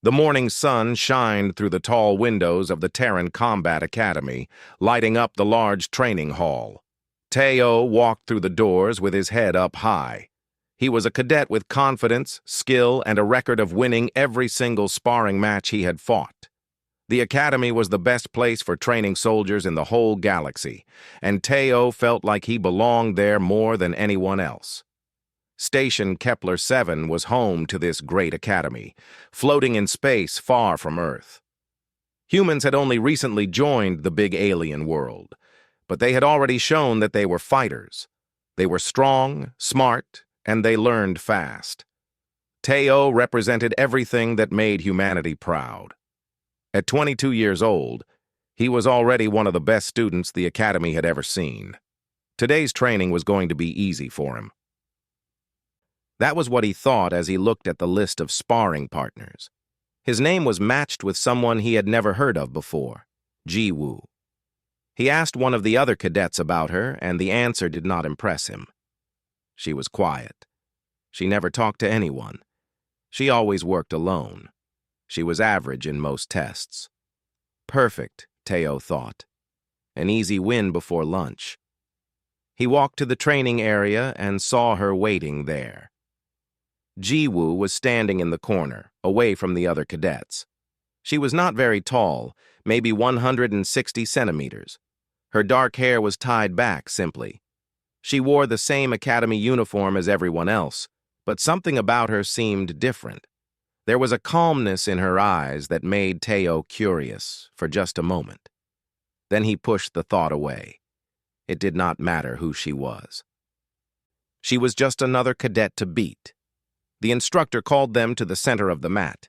The morning sun shined through the tall windows of the Terran Combat Academy, lighting up the large training hall. Teo walked through the doors with his head up high. He was a cadet with confidence, skill, and a record of winning every single sparring match he had fought. The academy was the best place for training soldiers in the whole galaxy, and Teo felt like he belonged there more than anyone else. Station Kepler 7 was home to this great academy, floating in space far from Earth. Humans had only recently joined the big alien world, but they had already shown that they were fighters. They were strong, smart, and they learned fast. Teo represented everything that made humanity proud. At 22 years old, he was already one of the best students the academy had ever seen. Today's training was going to be easy for him. That was what he thought as he looked at the list of sparring partners. His name was matched with someone he had never heard of before, Ji-Woo. He asked one of the other cadets about her, and the answer did not impress him. She was quiet. She never talked to anyone. She always worked alone. She was average in most tests. Perfect, Teo thought. An easy win before lunch. He walked to the training area and saw her waiting there. Ji-Woo was standing in the corner, away from the other cadets. She was not very tall, maybe 160 centimeters. Her dark hair was tied back simply. She wore the same academy uniform as everyone else, but something about her seemed different. There was a calmness in her eyes that made Teo curious for just a moment. Then he pushed the thought away. It did not matter who she was. She was just another cadet to beat. The instructor called them to the center of the mat.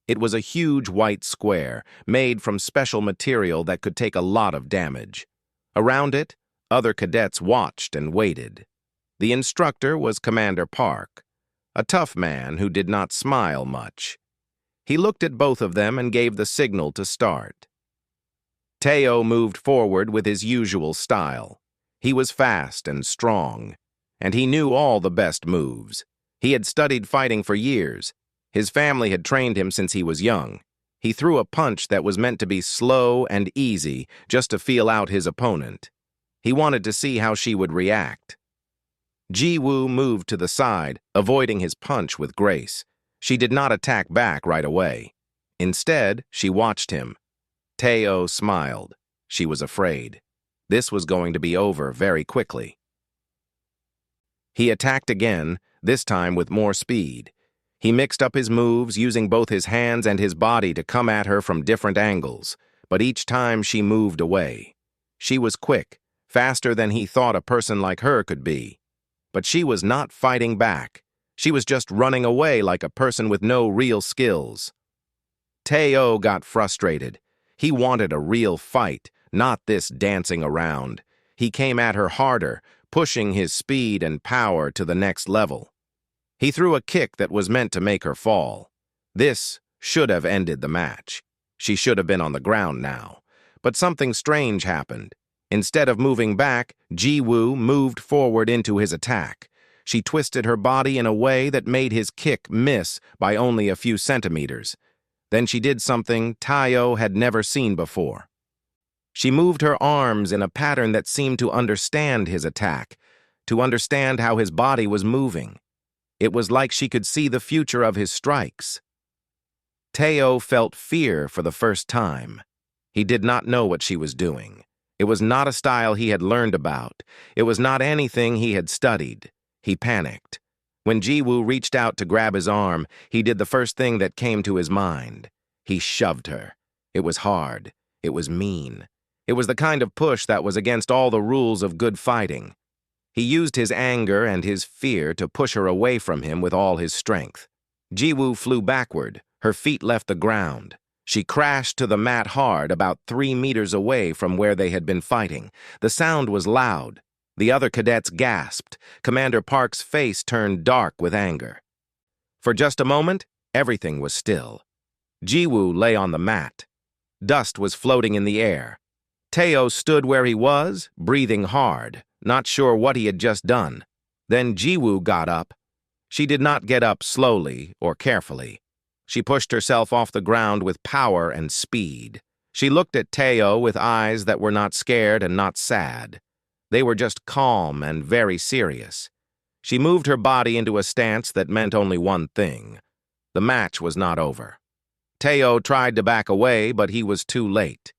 It was a huge white square, made from special material that could take a lot of damage. Around it, other cadets watched and waited. The instructor was Commander Park, a tough man who did not smile much. He looked at both of them and gave the signal to start. Teo moved forward with his usual style. He was fast and strong, and he knew all the best moves. He had studied fighting for years. His family had trained him since he was young. He threw a punch that was meant to be slow and easy just to feel out his opponent. He wanted to see how she would react. Ji-Woo moved to the side, avoiding his punch with grace. She did not attack back right away. Instead, she watched him. Teo smiled. She was afraid. This was going to be over very quickly. He attacked again, this time with more speed. He mixed up his moves, using both his hands and his body to come at her from different angles, but each time she moved away. She was quick, faster than he thought a person like her could be. But she was not fighting back. She was just running away like a person with no real skills. Teo got frustrated. He wanted a real fight, not this dancing around. He came at her harder, pushing his speed and power to the next level. He threw a kick that was meant to make her fall. This should have ended the match. She should have been on the ground now. But something strange happened. Instead of moving back, Ji-Woo moved forward into his attack. She twisted her body in a way that made his kick miss by only a few centimeters. Then she did something Teo had never seen before. She moved her arms in a pattern that seemed to understand his attack, to understand how his body was moving. It was like she could see the future of his strikes. Teo felt fear for the first time. He did not know what she was doing. It was not a style he had learned about. It was not anything he had studied. He panicked. When Ji-Woo reached out to grab his arm, he did the first thing that came to his mind. He shoved her. It was hard. It was mean. It was the kind of push that was against all the rules of good fighting. He used his anger and his fear to push her away from him with all his strength. Ji-Woo flew backward. Her feet left the ground. She crashed to the mat hard, about 3 meters away from where they had been fighting. The sound was loud. The other cadets gasped. Commander Park's face turned dark with anger. For just a moment, everything was still. Ji-Woo lay on the mat. Dust was floating in the air. Teo stood where he was, breathing hard, not sure what he had just done. Then Ji-Woo got up. She did not get up slowly or carefully. She pushed herself off the ground with power and speed. She looked at Teo with eyes that were not scared and not sad. They were just calm and very serious. She moved her body into a stance that meant only one thing. The match was not over. Teo tried to back away, but he was too late.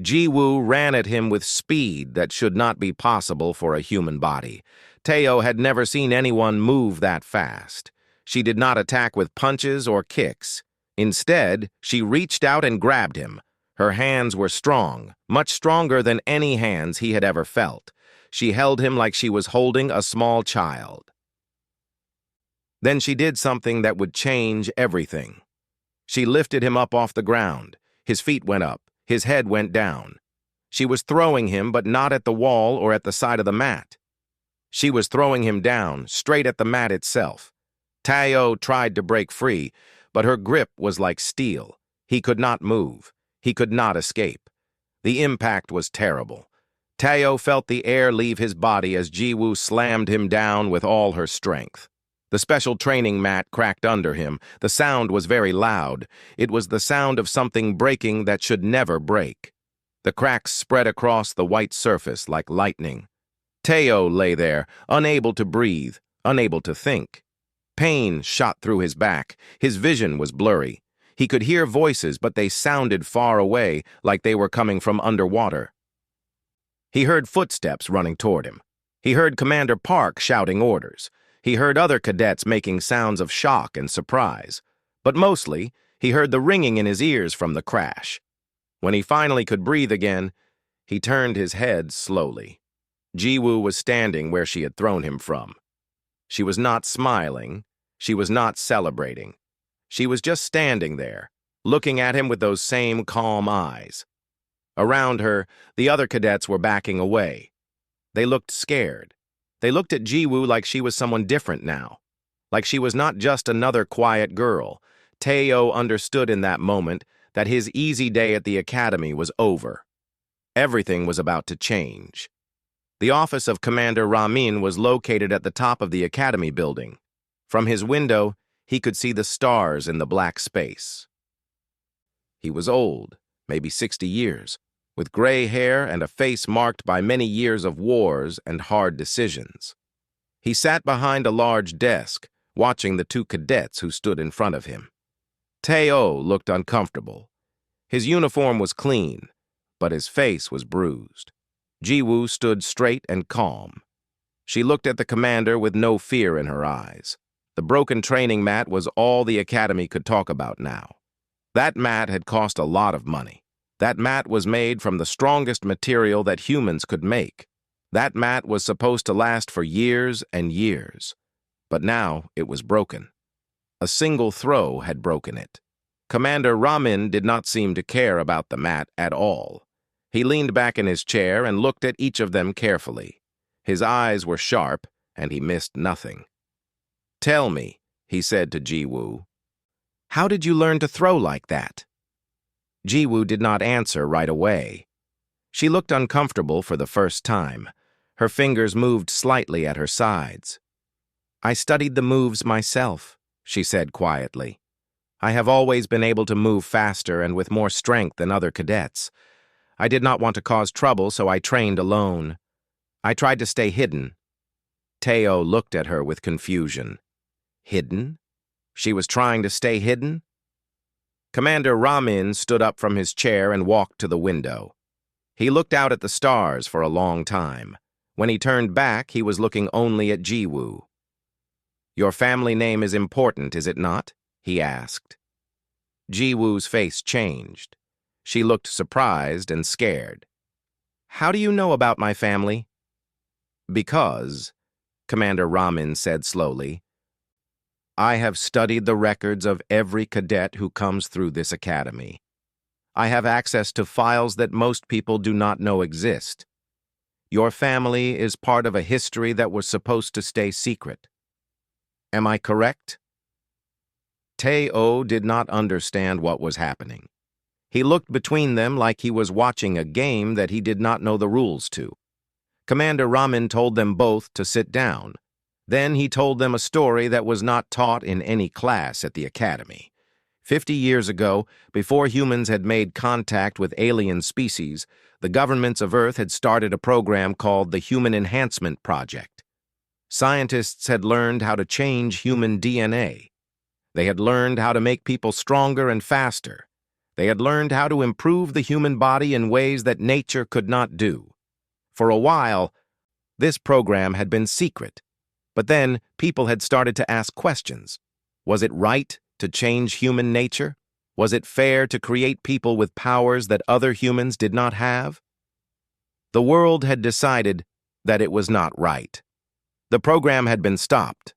Ji-woo ran at him with speed that should not be possible for a human body. Teo had never seen anyone move that fast. She did not attack with punches or kicks. Instead, she reached out and grabbed him. Her hands were strong, much stronger than any hands he had ever felt. She held him like she was holding a small child. Then she did something that would change everything. She lifted him up off the ground. His feet went up. His head went down. She was throwing him, but not at the wall or at the side of the mat. She was throwing him down, straight at the mat itself. Teo tried to break free, but her grip was like steel. He could not move. He could not escape. The impact was terrible. Teo felt the air leave his body as Ji-woo slammed him down with all her strength. The special training mat cracked under him. The sound was very loud. It was the sound of something breaking that should never break. The cracks spread across the white surface like lightning. Teo lay there, unable to breathe, unable to think. Pain shot through his back. His vision was blurry. He could hear voices, but they sounded far away, like they were coming from underwater. He heard footsteps running toward him. He heard Commander Park shouting orders. He heard other cadets making sounds of shock and surprise. But mostly, he heard the ringing in his ears from the crash. When he finally could breathe again, he turned his head slowly. Ji-woo was standing where she had thrown him from. She was not smiling. She was not celebrating. She was just standing there, looking at him with those same calm eyes. Around her, the other cadets were backing away. They looked scared. They looked at Ji-woo like she was someone different now, like she was not just another quiet girl. Teo understood in that moment that his easy day at the academy was over. Everything was about to change. The office of Commander Ramin was located at the top of the academy building. From his window, he could see the stars in the black space. He was old, maybe 60 years, with gray hair and a face marked by many years of wars and hard decisions. He sat behind a large desk, watching the two cadets who stood in front of him. Teo looked uncomfortable. His uniform was clean, but his face was bruised. Ji-woo stood straight and calm. She looked at the commander with no fear in her eyes. The broken training mat was all the academy could talk about now. That mat had cost a lot of money. That mat was made from the strongest material that humans could make. That mat was supposed to last for years and years. But now it was broken. A single throw had broken it. Commander Ramin did not seem to care about the mat at all. He leaned back in his chair and looked at each of them carefully. His eyes were sharp, and he missed nothing. "Tell me," he said to Ji-woo, "how did you learn to throw like that?" Ji-woo did not answer right away. She looked uncomfortable for the first time. Her fingers moved slightly at her sides. "I studied the moves myself," she said quietly. "I have always been able to move faster and with more strength than other cadets. I did not want to cause trouble, so I trained alone. I tried to stay hidden." Teo looked at her with confusion. Hidden? She was trying to stay hidden? Commander Ramin stood up from his chair and walked to the window. He looked out at the stars for a long time. When he turned back, he was looking only at Ji-woo. "Your family name is important, is it not?" he asked. Ji-woo's face changed. She looked surprised and scared. "How do you know about my family?" "Because," Commander Ramin said slowly, "I have studied the records of every cadet who comes through this academy. I have access to files that most people do not know exist. Your family is part of a history that was supposed to stay secret. Am I correct?" Teo did not understand what was happening. He looked between them like he was watching a game that he did not know the rules to. Commander Ramin told them both to sit down. Then he told them a story that was not taught in any class at the academy. 50 years ago, before humans had made contact with alien species, the governments of Earth had started a program called the Human Enhancement Project. Scientists had learned how to change human DNA. They had learned how to make people stronger and faster. They had learned how to improve the human body in ways that nature could not do. For a while, this program had been secret. But then, people had started to ask questions. Was it right to change human nature? Was it fair to create people with powers that other humans did not have? The world had decided that it was not right. The program had been stopped.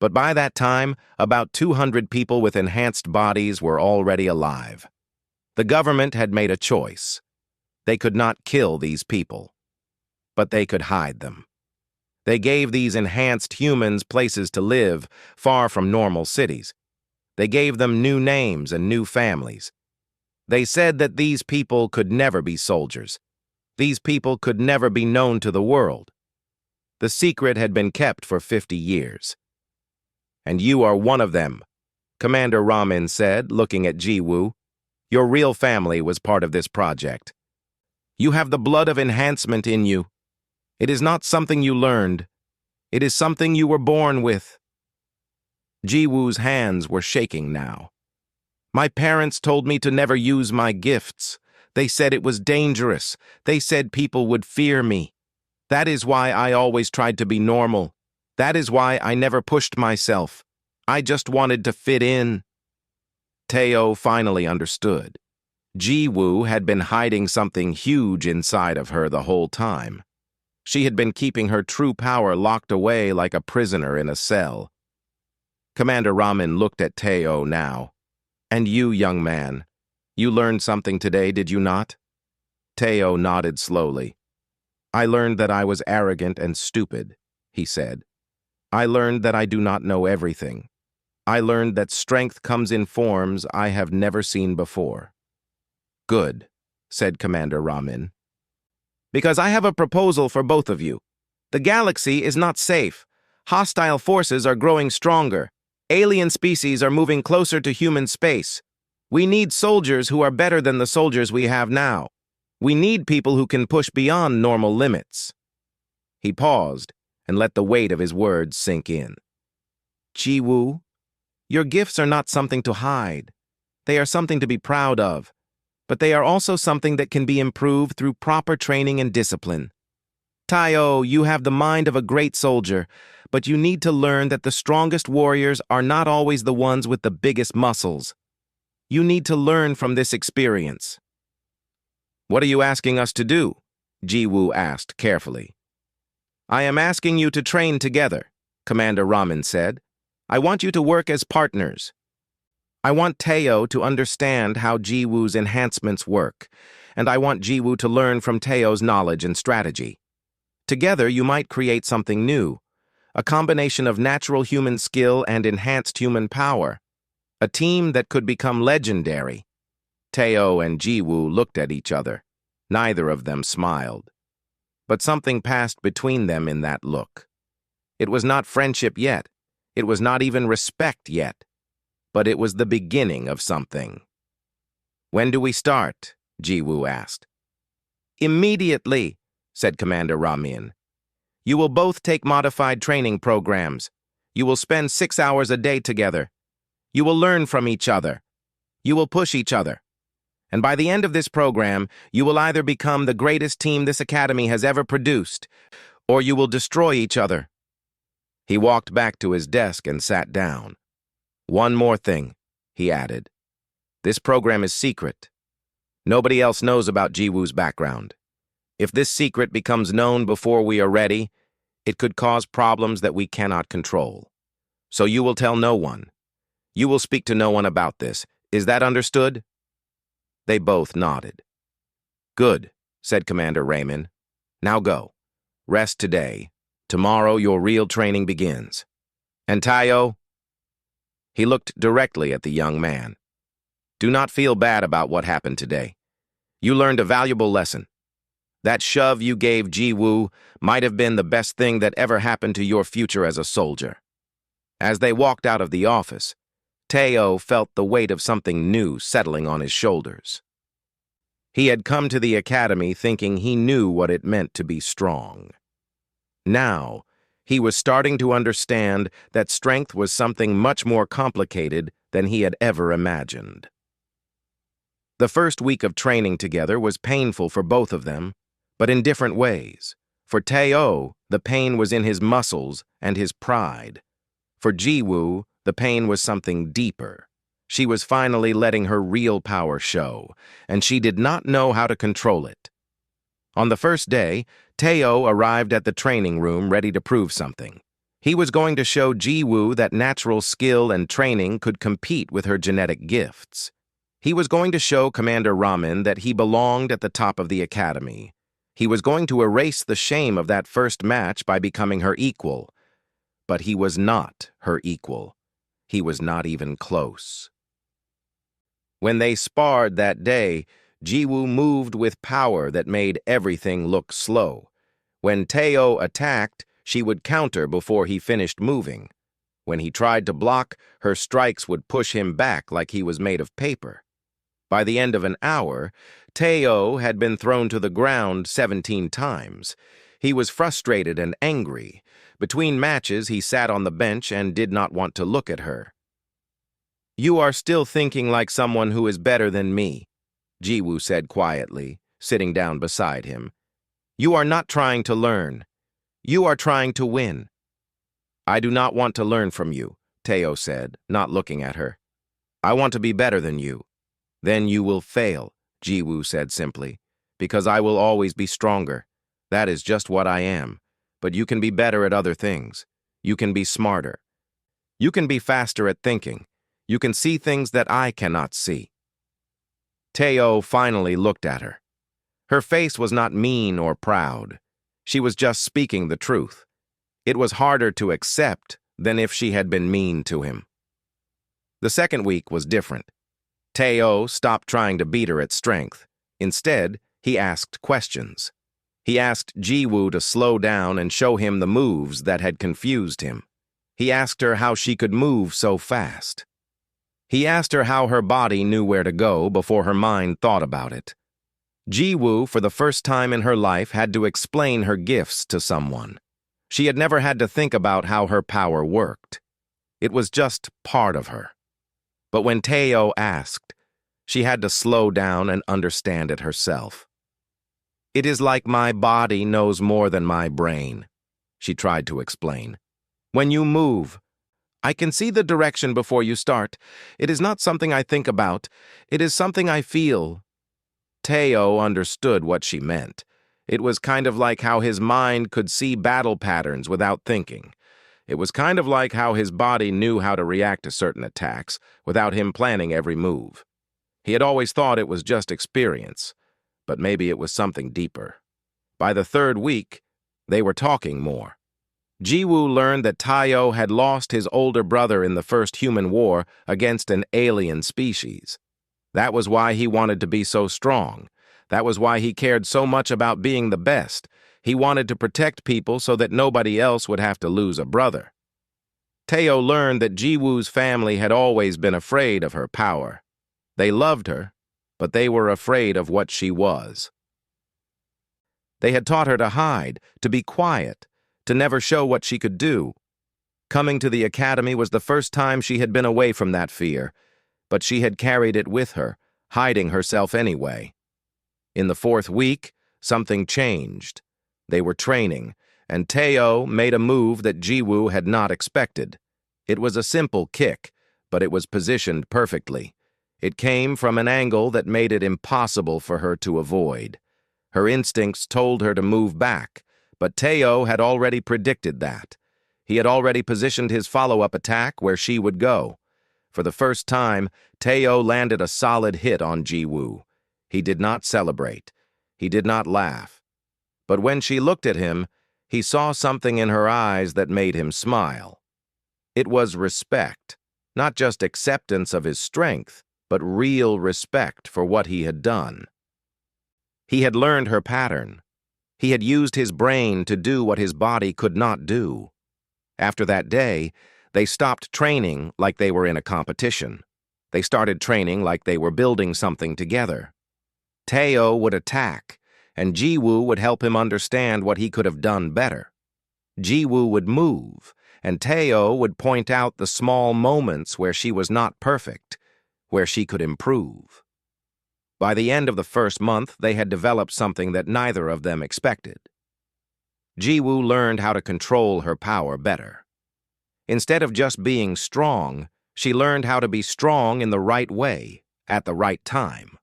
But by that time, about 200 people with enhanced bodies were already alive. The government had made a choice. They could not kill these people, but they could hide them. They gave these enhanced humans places to live, far from normal cities. They gave them new names and new families. They said that these people could never be soldiers. These people could never be known to the world. The secret had been kept for 50 years. "And you are one of them," Commander Ramin said, looking at Ji-Woo. "Your real family was part of this project. You have the blood of enhancement in you. It is not something you learned. It is something you were born with." Ji-Woo's hands were shaking now. "My parents told me to never use my gifts. They said it was dangerous. They said people would fear me. That is why I always tried to be normal. That is why I never pushed myself. I just wanted to fit in." Teo finally understood. Ji-Woo had been hiding something huge inside of her the whole time. She had been keeping her true power locked away like a prisoner in a cell. Commander Ramin looked at Teo now. "And you, young man, you learned something today, did you not?" Teo nodded slowly. "I learned that I was arrogant and stupid," he said. "I learned that I do not know everything. I learned that strength comes in forms I have never seen before." "Good," said Commander Ramin. "Because I have a proposal for both of you. The galaxy is not safe. Hostile forces are growing stronger. Alien species are moving closer to human space. We need soldiers who are better than the soldiers we have now. We need people who can push beyond normal limits." He paused and let the weight of his words sink in. "Ji-Woo, your gifts are not something to hide. They are something to be proud of. But they are also something that can be improved through proper training and discipline. Teo, you have the mind of a great soldier, but you need to learn that the strongest warriors are not always the ones with the biggest muscles. You need to learn from this experience." "What are you asking us to do?" Ji-Woo asked carefully. "I am asking you to train together," Commander Ramin said. "I want you to work as partners. I want Teo to understand how Ji-Woo's enhancements work, and I want Ji-Woo to learn from Teo's knowledge and strategy. Together, you might create something new, a combination of natural human skill and enhanced human power, a team that could become legendary." Teo and Ji-Woo looked at each other. Neither of them smiled. But something passed between them in that look. It was not friendship yet. It was not even respect yet. But it was the beginning of something. "When do we start?" Ji-Woo asked. "Immediately," said Commander Ramin. "You will both take modified training programs. You will spend 6 hours a day together. You will learn from each other. You will push each other. And by the end of this program, you will either become the greatest team this academy has ever produced, or you will destroy each other." He walked back to his desk and sat down. "One more thing," he added. "This program is secret. Nobody else knows about Ji-Woo's background. If this secret becomes known before we are ready, it could cause problems that we cannot control. So you will tell no one. You will speak to no one about this. Is that understood?" They both nodded. "Good," said Commander Ramin. "Now go. Rest today. Tomorrow your real training begins. And Teo?" He looked directly at the young man. "Do not feel bad about what happened today. You learned a valuable lesson. That shove you gave Ji-Woo might have been the best thing that ever happened to your future as a soldier." As they walked out of the office, Teo felt the weight of something new settling on his shoulders. He had come to the academy thinking he knew what it meant to be strong. Now, he was starting to understand that strength was something much more complicated than he had ever imagined. The first week of training together was painful for both of them, but in different ways. For Teo, the pain was in his muscles and his pride. For Jiwoo, the pain was something deeper. She was finally letting her real power show, and she did not know how to control it. On the first day, Teo arrived at the training room ready to prove something. He was going to show Jiwoo that natural skill and training could compete with her genetic gifts. He was going to show Commander Ramen that he belonged at the top of the academy. He was going to erase the shame of that first match by becoming her equal. But he was not her equal. He was not even close. When they sparred that day, Jiwoo moved with power that made everything look slow. When Teo attacked, she would counter before he finished moving. When he tried to block, her strikes would push him back like he was made of paper. By the end of an hour, Teo had been thrown to the ground 17 times. He was frustrated and angry. Between matches, he sat on the bench and did not want to look at her. "You are still thinking like someone who is better than me," Jiwoo said quietly, sitting down beside him. "You are not trying to learn. You are trying to win." "I do not want to learn from you," Teo said, not looking at her. "I want to be better than you." "Then you will fail," Jiwoo said simply, "because I will always be stronger. That is just what I am. But you can be better at other things. You can be smarter. You can be faster at thinking. You can see things that I cannot see." Teo finally looked at her. Her face was not mean or proud. She was just speaking the truth. It was harder to accept than if she had been mean to him. The second week was different. Teo stopped trying to beat her at strength. Instead, he asked questions. He asked Jiwoo to slow down and show him the moves that had confused him. He asked her how she could move so fast. He asked her how her body knew where to go before her mind thought about it. Jiwoo, for the first time in her life, had to explain her gifts to someone. She had never had to think about how her power worked. It was just part of her. But when Teo asked, she had to slow down and understand it herself. "It is like my body knows more than my brain," she tried to explain. "When you move, I can see the direction before you start. It is not something I think about. It is something I feel." Teo understood what she meant. It was kind of like how his mind could see battle patterns without thinking. It was kind of like how his body knew how to react to certain attacks without him planning every move. He had always thought it was just experience, but maybe it was something deeper. By the third week, they were talking more. Jiwoo learned that Teo had lost his older brother in the first human war against an alien species. That was why he wanted to be so strong. That was why he cared so much about being the best. He wanted to protect people so that nobody else would have to lose a brother. Teo learned that Jiwoo's family had always been afraid of her power. They loved her, but they were afraid of what she was. They had taught her to hide, to be quiet, to never show what she could do. Coming to the academy was the first time she had been away from that fear, but she had carried it with her, hiding herself anyway. In the fourth week, something changed. They were training, and Teo made a move that Jiwoo had not expected. It was a simple kick, but it was positioned perfectly. It came from an angle that made it impossible for her to avoid. Her instincts told her to move back, but Teo had already predicted that. He had already positioned his follow-up attack where she would go. For the first time, Teo landed a solid hit on Jiwoo. He did not celebrate. He did not laugh. But when she looked at him, he saw something in her eyes that made him smile. It was respect, not just acceptance of his strength, but real respect for what he had done. He had learned her pattern. He had used his brain to do what his body could not do. After that day, They stopped training like they were in a competition. They started training like they were building something together. Teo would attack, and Jiwoo would help him understand what he could have done better. Jiwoo would move, and Teo would point out the small moments where she was not perfect, where she could improve. By the end of the first month, they had developed something that neither of them expected. Jiwoo learned how to control her power better. Instead of just being strong, she learned how to be strong in the right way, at the right time.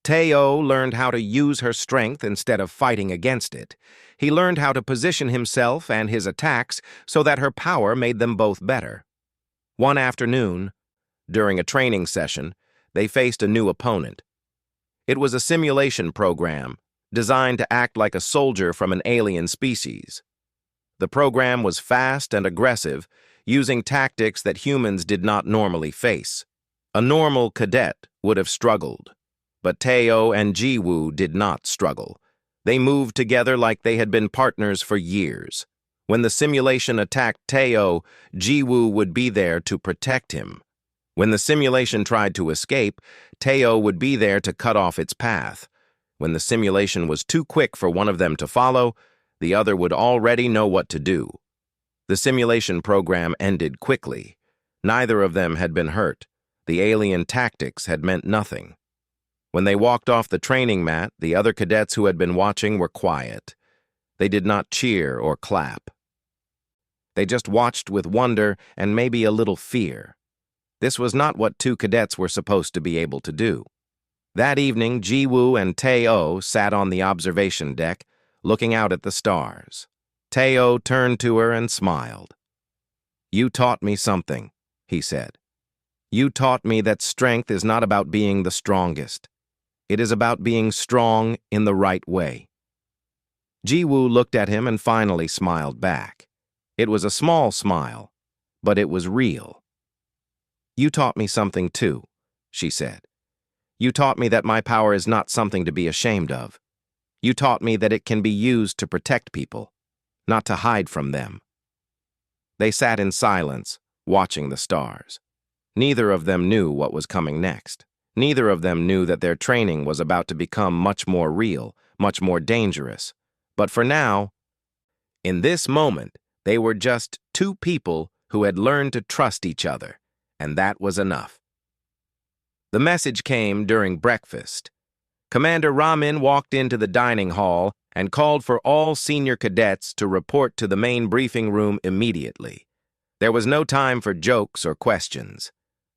Teo learned how to use her strength instead of fighting against it. He learned how to position himself and his attacks so that her power made them both better. One afternoon, during a training session, they faced a new opponent. It was a simulation program designed to act like a soldier from an alien species. The program was fast and aggressive, using tactics that humans did not normally face. A normal cadet would have struggled, but Teo and Jiwoo did not struggle. They moved together like they had been partners for years. When the simulation attacked Teo, Jiwoo would be there to protect him. When the simulation tried to escape, Teo would be there to cut off its path. When the simulation was too quick for one of them to follow, the other would already know what to do. The simulation program ended quickly. Neither of them had been hurt. The alien tactics had meant nothing. When they walked off the training mat, the other cadets who had been watching were quiet. They did not cheer or clap. They just watched with wonder and maybe a little fear. This was not what two cadets were supposed to be able to do. That evening, Jiwoo and Teo sat on the observation deck, looking out at the stars. Teo turned to her and smiled. "You taught me something," he said. "You taught me that strength is not about being the strongest. It is about being strong in the right way." Jiwoo looked at him and finally smiled back. It was a small smile, but it was real. "You taught me something too," she said. "You taught me that my power is not something to be ashamed of. You taught me that it can be used to protect people, not to hide from them." They sat in silence, watching the stars. Neither of them knew what was coming next. Neither of them knew that their training was about to become much more real, much more dangerous. But for now, in this moment, they were just two people who had learned to trust each other, and that was enough. The message came during breakfast. Commander Ramin walked into the dining hall and called for all senior cadets to report to the main briefing room immediately. There was no time for jokes or questions.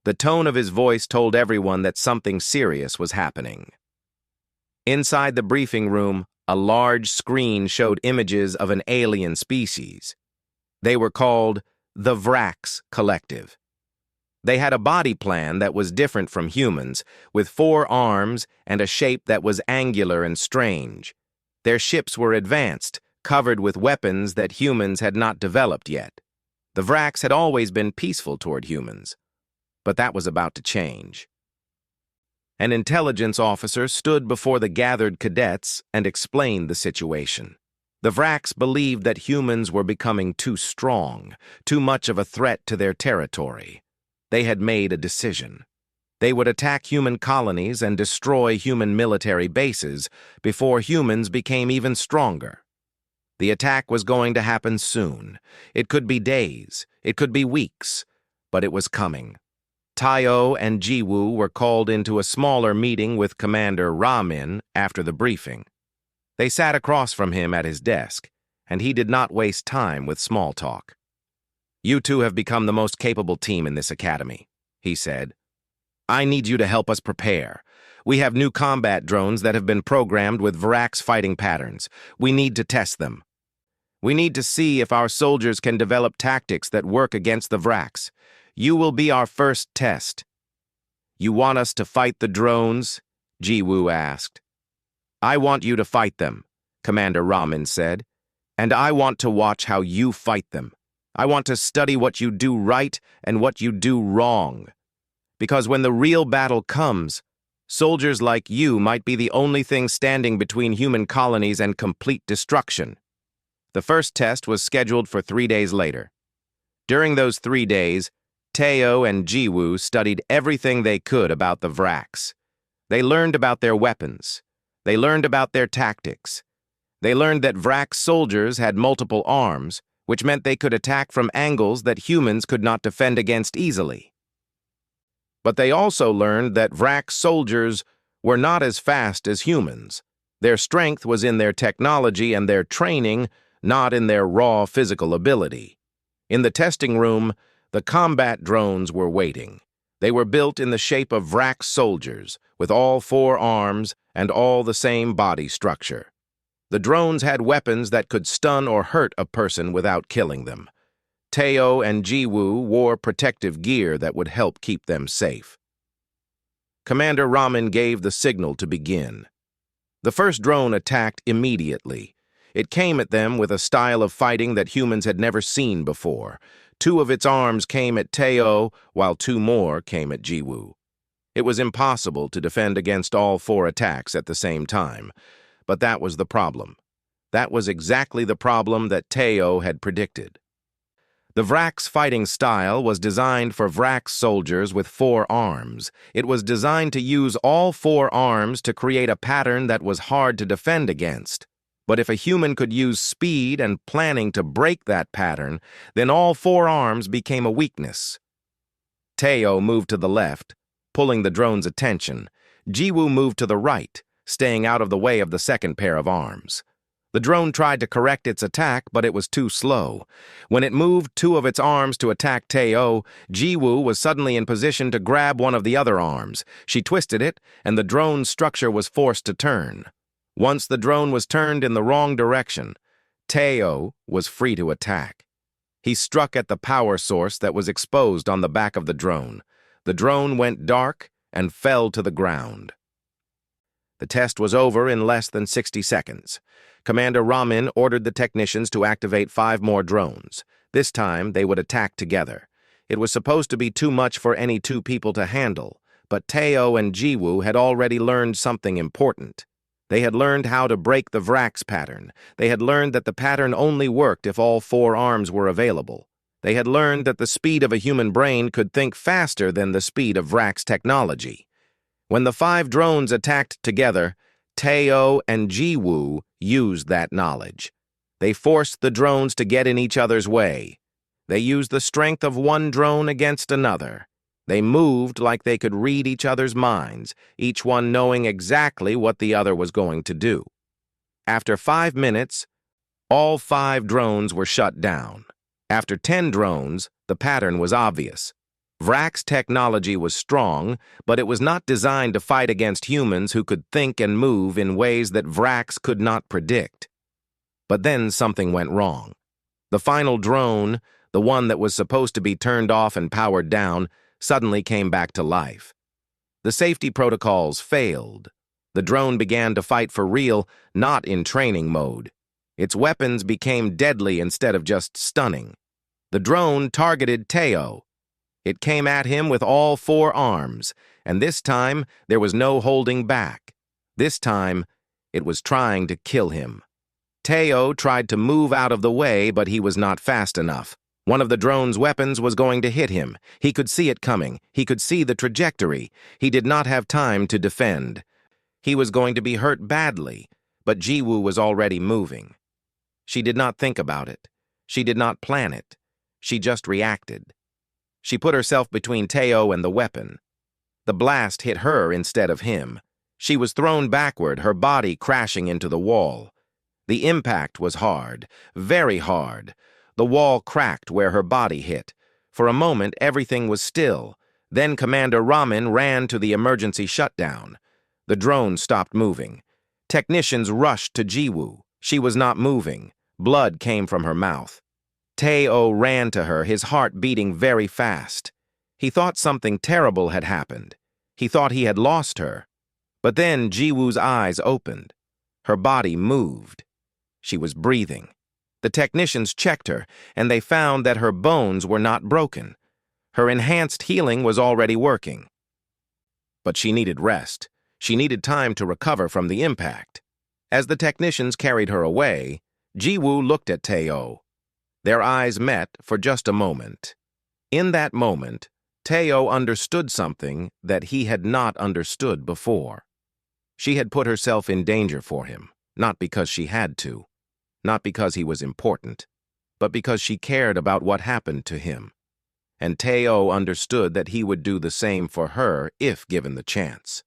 The tone of his voice told everyone that something serious was happening. Inside the briefing room, a large screen showed images of an alien species. They were called the Vrax Collective. They had a body plan that was different from humans, with 4 arms and a shape that was angular and strange. Their ships were advanced, covered with weapons that humans had not developed yet. The Vrax had always been peaceful toward humans, but that was about to change. An intelligence officer stood before the gathered cadets and explained the situation. The Vrax believed that humans were becoming too strong, too much of a threat to their territory. They had made a decision. They would attack human colonies and destroy human military bases before humans became even stronger. The attack was going to happen soon. It could be days, it could be weeks, but it was coming. Teo and Jiwoo were called into a smaller meeting with Commander Ramin after the briefing. They sat across from him at his desk, and he did not waste time with small talk. "You two have become the most capable team in this academy," he said. "I need you to help us prepare. We have new combat drones that have been programmed with Vrax fighting patterns. We need to test them. We need to see if our soldiers can develop tactics that work against the Vrax. You will be our first test." "You want us to fight the drones?" Jiwoo asked. "I want you to fight them," Commander Ramin said. "And I want to watch how you fight them. I want to study what you do right and what you do wrong. Because when the real battle comes, soldiers like you might be the only thing standing between human colonies and complete destruction." The first test was scheduled for 3 days later. During those 3 days, Teo and Jiwoo studied everything they could about the Vraks. They learned about their weapons. They learned about their tactics. They learned that Vrak soldiers had multiple arms, which meant they could attack from angles that humans could not defend against easily. But they also learned that Vrak soldiers were not as fast as humans. Their strength was in their technology and their training, not in their raw physical ability. In the testing room, the combat drones were waiting. They were built in the shape of Vrak soldiers, with all 4 arms and all the same body structure. The drones had weapons that could stun or hurt a person without killing them. Teo and Jiwoo wore protective gear that would help keep them safe. Commander Ramen gave the signal to begin. The first drone attacked immediately. It came at them with a style of fighting that humans had never seen before. 2 of its arms came at Teo, while 2 more came at Jiwoo. It was impossible to defend against all 4 attacks at the same time. But that was the problem. That was exactly the problem that Teo had predicted. The Vrak's fighting style was designed for Vrak soldiers with 4 arms. It was designed to use all 4 arms to create a pattern that was hard to defend against. But if a human could use speed and planning to break that pattern, then all 4 arms became a weakness. Teo moved to the left, pulling the drone's attention. Jiwoo moved to the right, staying out of the way of the second pair of arms. The drone tried to correct its attack, but it was too slow. When it moved 2 of its arms to attack Teo, Jiwoo was suddenly in position to grab one of the other arms. She twisted it, and the drone's structure was forced to turn. Once the drone was turned in the wrong direction, Teo was free to attack. He struck at the power source that was exposed on the back of the drone. The drone went dark and fell to the ground. The test was over in less than 60 seconds. Commander Ramen ordered the technicians to activate 5 more drones. This time, they would attack together. It was supposed to be too much for any 2 people to handle, but Teo and Jiwoo had already learned something important. They had learned how to break the Vrak's pattern. They had learned that the pattern only worked if all 4 arms were available. They had learned that the speed of a human brain could think faster than the speed of Vrak's technology. When the 5 drones attacked together, Teo and Jiwoo used that knowledge. They forced the drones to get in each other's way. They used the strength of one drone against another. They moved like they could read each other's minds, each one knowing exactly what the other was going to do. After 5 minutes, all 5 drones were shut down. After 10 drones, the pattern was obvious. Vrak's technology was strong, but it was not designed to fight against humans who could think and move in ways that Vraks could not predict. But then something went wrong. The final drone, the one that was supposed to be turned off and powered down, suddenly came back to life. The safety protocols failed. The drone began to fight for real, not in training mode. Its weapons became deadly instead of just stunning. The drone targeted Teo. It came at him with all 4 arms, and this time there was no holding back. This time, it was trying to kill him. Teo tried to move out of the way, but he was not fast enough. One of the drone's weapons was going to hit him. He could see it coming. He could see the trajectory. He did not have time to defend. He was going to be hurt badly, but Jiwoo was already moving. She did not think about it. She did not plan it. She just reacted. She put herself between Teo and the weapon. The blast hit her instead of him. She was thrown backward, her body crashing into the wall. The impact was hard, very hard. The wall cracked where her body hit. For a moment, everything was still. Then Commander Ramen ran to the emergency shutdown. The drone stopped moving. Technicians rushed to Jiwoo. She was not moving. Blood came from her mouth. Teo ran to her, his heart beating very fast. He thought something terrible had happened. He thought he had lost her. But then Jiwoo's eyes opened. Her body moved. She was breathing. The technicians checked her, and they found that her bones were not broken. Her enhanced healing was already working. But she needed rest. She needed time to recover from the impact. As the technicians carried her away, Jiwoo looked at Teo. Their eyes met for just a moment. In that moment, Teo understood something that he had not understood before. She had put herself in danger for him, not because she had to, not because he was important, but because she cared about what happened to him. And Teo understood that he would do the same for her if given the chance.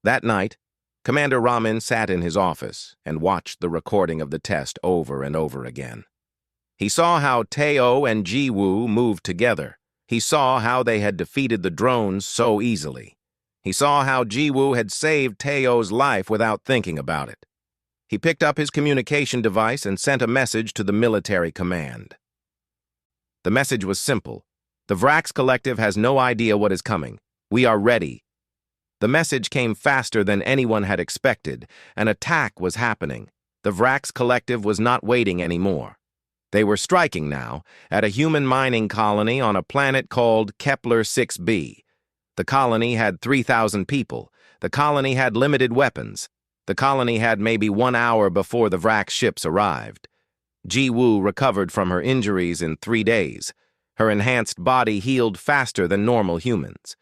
That night, Commander Ramin sat in his office and watched the recording of the test over and over again. He saw how Teo and Jiwoo moved together. He saw how they had defeated the drones so easily. He saw how Jiwoo had saved Teo's life without thinking about it. He picked up his communication device and sent a message to the military command. The message was simple. The Vrax Collective has no idea what is coming. We are ready. The message came faster than anyone had expected. An attack was happening. The Vrax Collective was not waiting anymore. They were striking now at a human mining colony on a planet called Kepler 6b. The colony had 3,000 people. The colony had limited weapons. The colony had maybe 1 hour before the Vrax ships arrived. Jiwoo recovered from her injuries in 3 days. Her enhanced body healed faster than normal humans.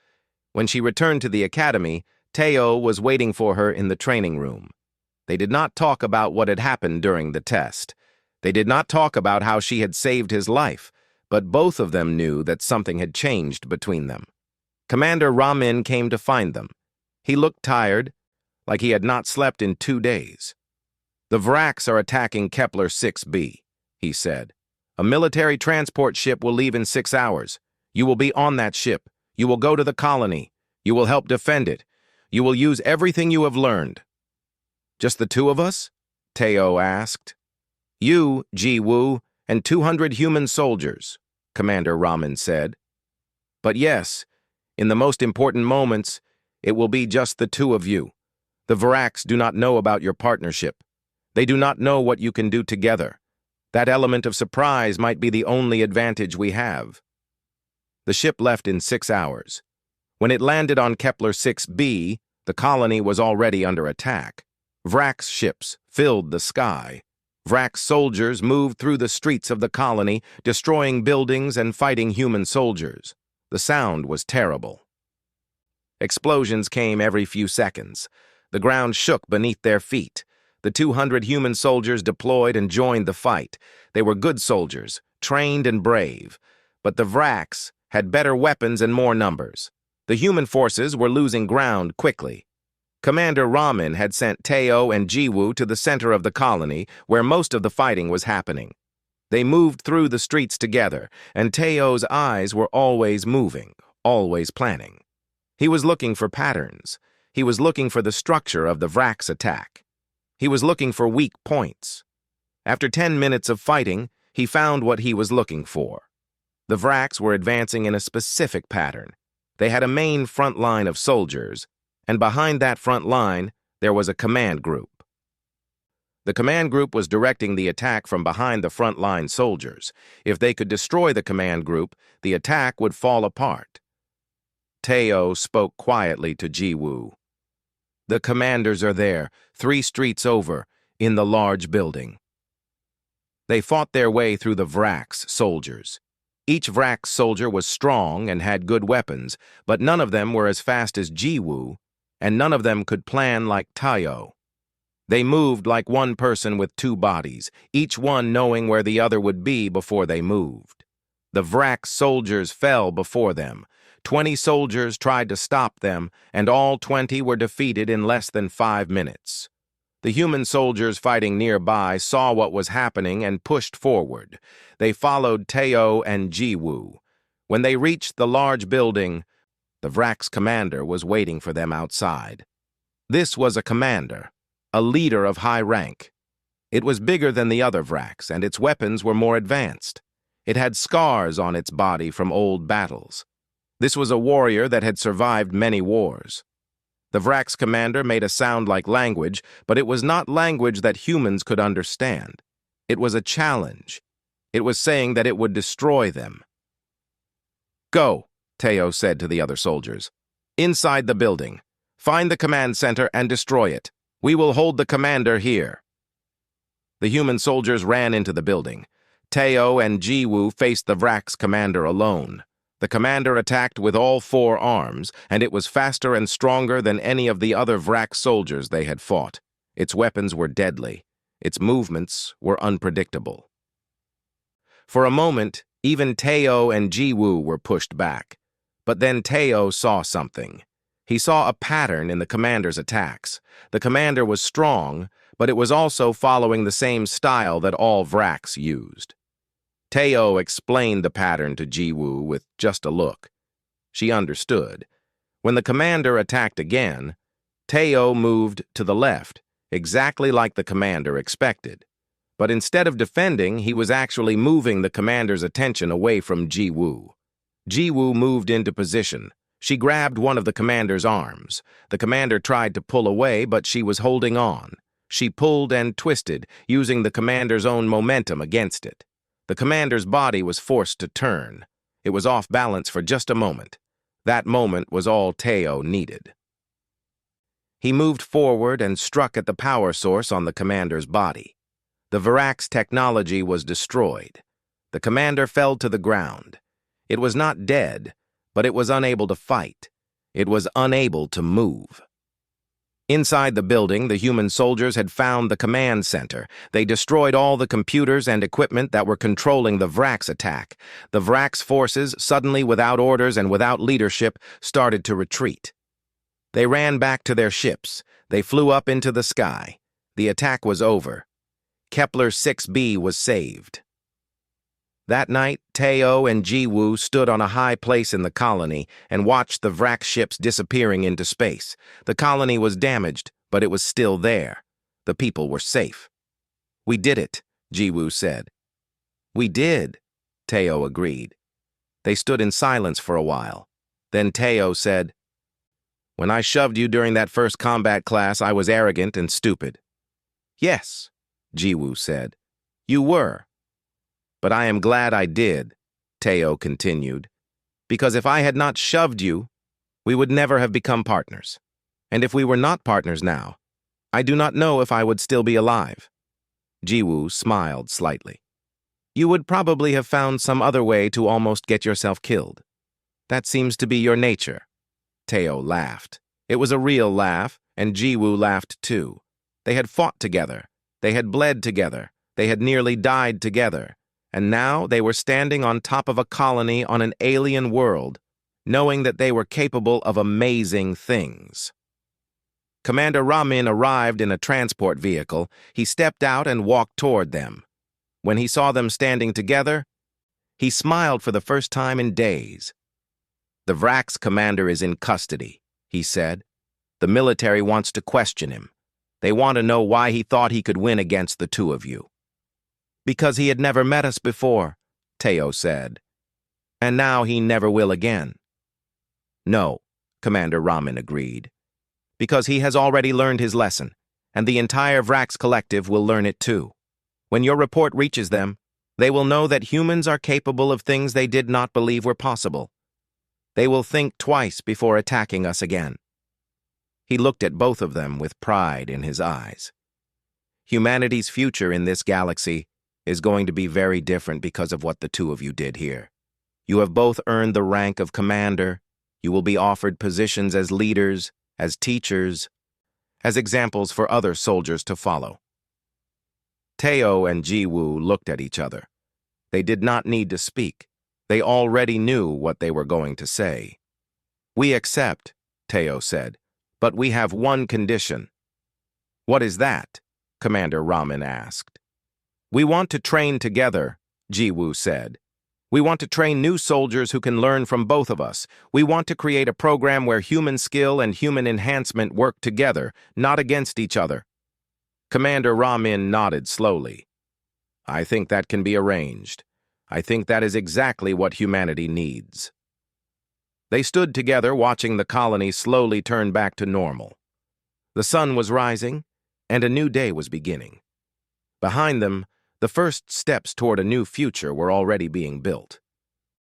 When she returned to the academy, Teo was waiting for her in the training room. They did not talk about what had happened during the test. They did not talk about how she had saved his life, but both of them knew that something had changed between them. Commander Ramin came to find them. He looked tired, like he had not slept in 2 days. The Vrax are attacking Kepler 6b, he said. A military transport ship will leave in 6 hours. You will be on that ship. You will go to the colony. You will help defend it. You will use everything you have learned. Just the 2 of us? Teo asked. You, Jiwoo, and 200 human soldiers, Commander Ramin said. But yes, in the most important moments, it will be just the 2 of you. The Vrax do not know about your partnership. They do not know what you can do together. That element of surprise might be the only advantage we have. The ship left in 6 hours. When it landed on Kepler 6b, the colony was already under attack. Vrax ships filled the sky. Vrax soldiers moved through the streets of the colony, destroying buildings and fighting human soldiers. The sound was terrible. Explosions came every few seconds. The ground shook beneath their feet. The 200 human soldiers deployed and joined the fight. They were good soldiers, trained and brave. But the Vrax had better weapons and more numbers. The human forces were losing ground quickly. Commander Ramin had sent Teo and Jiwoo to the center of the colony, where most of the fighting was happening. They moved through the streets together, and Teo's eyes were always moving, always planning. He was looking for patterns. He was looking for the structure of the Vrax attack. He was looking for weak points. After 10 minutes of fighting, he found what he was looking for. The Vrax were advancing in a specific pattern. They had a main front line of soldiers, and behind that front line, there was a command group. The command group was directing the attack from behind the front line soldiers. If they could destroy the command group, the attack would fall apart. Teo spoke quietly to Jiwoo. The commanders are there, 3 streets over, in the large building. They fought their way through the Vrax soldiers. Each Vrax soldier was strong and had good weapons, but none of them were as fast as Jiwoo, and none of them could plan like Teo. They moved like one person with 2 bodies, each one knowing where the other would be before they moved. The Vrax soldiers fell before them. 20 soldiers tried to stop them, and all 20 were defeated in less than 5 minutes. The human soldiers fighting nearby saw what was happening and pushed forward. They followed Teo and Jiwoo. When they reached the large building, the Vrax commander was waiting for them outside. This was a commander, a leader of high rank. It was bigger than the other Vrax, and its weapons were more advanced. It had scars on its body from old battles. This was a warrior that had survived many wars. The Vrax commander made a sound like language, but it was not language that humans could understand. It was a challenge. It was saying that it would destroy them. Go, Teo said to the other soldiers. Inside the building. Find the command center and destroy it. We will hold the commander here. The human soldiers ran into the building. Teo and Jiwoo faced the Vrax commander alone. The commander attacked with all 4 arms, and it was faster and stronger than any of the other Vrax soldiers they had fought. Its weapons were deadly. Its movements were unpredictable. For a moment, even Teo and Jiwoo were pushed back. But then Teo saw something. He saw a pattern in the commander's attacks. The commander was strong, but it was also following the same style that all Vrax used. Teo explained the pattern to Jiwoo with just a look. She understood. When the commander attacked again, Teo moved to the left, exactly like the commander expected. But instead of defending, he was actually moving the commander's attention away from Jiwoo. Jiwoo moved into position. She grabbed one of the commander's arms. The commander tried to pull away, but she was holding on. She pulled and twisted, using the commander's own momentum against it. The commander's body was forced to turn. It was off balance for just a moment. That moment was all Teo needed. He moved forward and struck at the power source on the commander's body. The Vrax technology was destroyed. The commander fell to the ground. It was not dead, but it was unable to fight. It was unable to move. Inside the building, the human soldiers had found the command center. They destroyed all the computers and equipment that were controlling the Vrax attack. The Vrax forces, suddenly without orders and without leadership, started to retreat. They ran back to their ships. They flew up into the sky. The attack was over. Kepler 6b was saved. That night, Teo and Jiwoo stood on a high place in the colony and watched the Vrax ships disappearing into space. The colony was damaged, but it was still there. The people were safe. "We did it," Jiwoo said. "We did," Teo agreed. They stood in silence for a while. Then Teo said, "When I shoved you during that first combat class, I was arrogant and stupid." "Yes," Jiwoo said. "You were. But I am glad I did," Teo continued, "because if I had not shoved you, we would never have become partners. And if we were not partners now, I do not know if I would still be alive." Jiwoo smiled slightly. "You would probably have found some other way to almost get yourself killed. That seems to be your nature." Teo laughed. It was a real laugh, and Jiwoo laughed too. They had fought together. They had bled together. They had nearly died together. And now they were standing on top of a colony on an alien world, knowing that they were capable of amazing things. Commander Ramin arrived in a transport vehicle. He stepped out and walked toward them. When he saw them standing together, he smiled for the first time in days. "The Vrax commander is in custody," he said. "The military wants to question him. They want to know why he thought he could win against the 2 of you." "Because he had never met us before," Teo said. "And now he never will again." "No," Commander Ramin agreed. "Because he has already learned his lesson, and the entire Vrax collective will learn it too. When your report reaches them, they will know that humans are capable of things they did not believe were possible. They will think twice before attacking us again." He looked at both of them with pride in his eyes. Humanity's future in this galaxy is going to be very different because of what the 2 of you did here. You have both earned the rank of commander. You will be offered positions as leaders, as teachers, as examples for other soldiers to follow. Teo and Jiwoo looked at each other. They did not need to speak. They already knew what they were going to say. "We accept," Teo said, "but we have one condition." "What is that?" Commander Ramin asked. "We want to train together," Jiwoo said. "We want to train new soldiers who can learn from both of us. We want to create a program where human skill and human enhancement work together, not against each other." Commander Ramin nodded slowly. "I think that can be arranged. I think that is exactly what humanity needs." They stood together watching the colony slowly turn back to normal. The sun was rising, and a new day was beginning. Behind them, the first steps toward a new future were already being built.